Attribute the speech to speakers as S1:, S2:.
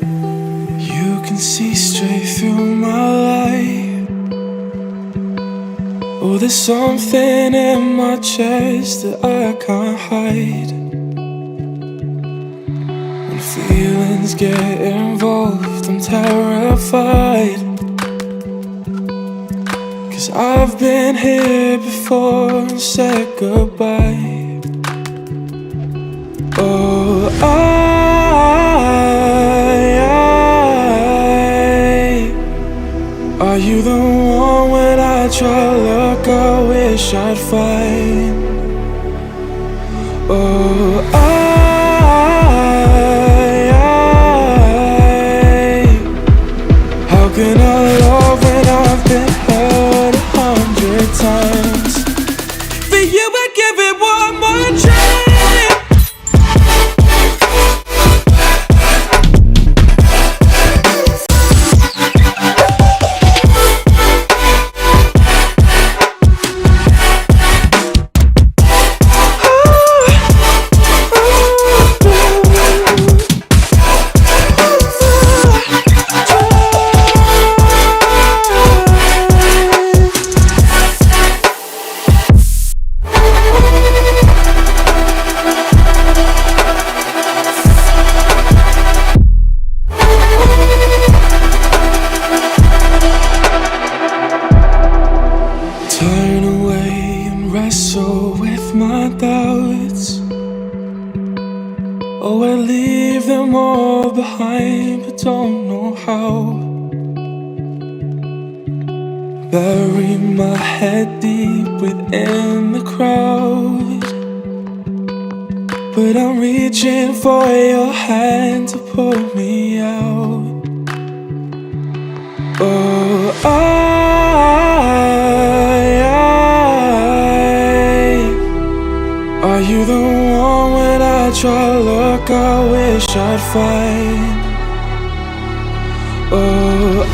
S1: You can see straight through my life. Oh, there's something in my chest that I can't hide. When feelings get involved, I'm terrified. 'Cause I've been here before and said goodbye. Oh, are you the one when I try to look, I wish I'd find? Oh, how can I love when I've been hurt 100 times? For you I'd give it one more try. Turn away and wrestle with my doubts. Oh, I leave them all behind, but don't know how. Bury my head deep within the crowd, but I'm reaching for your hand to pull me out. Oh, are you the one when I try to look, I wish I'd find? Oh,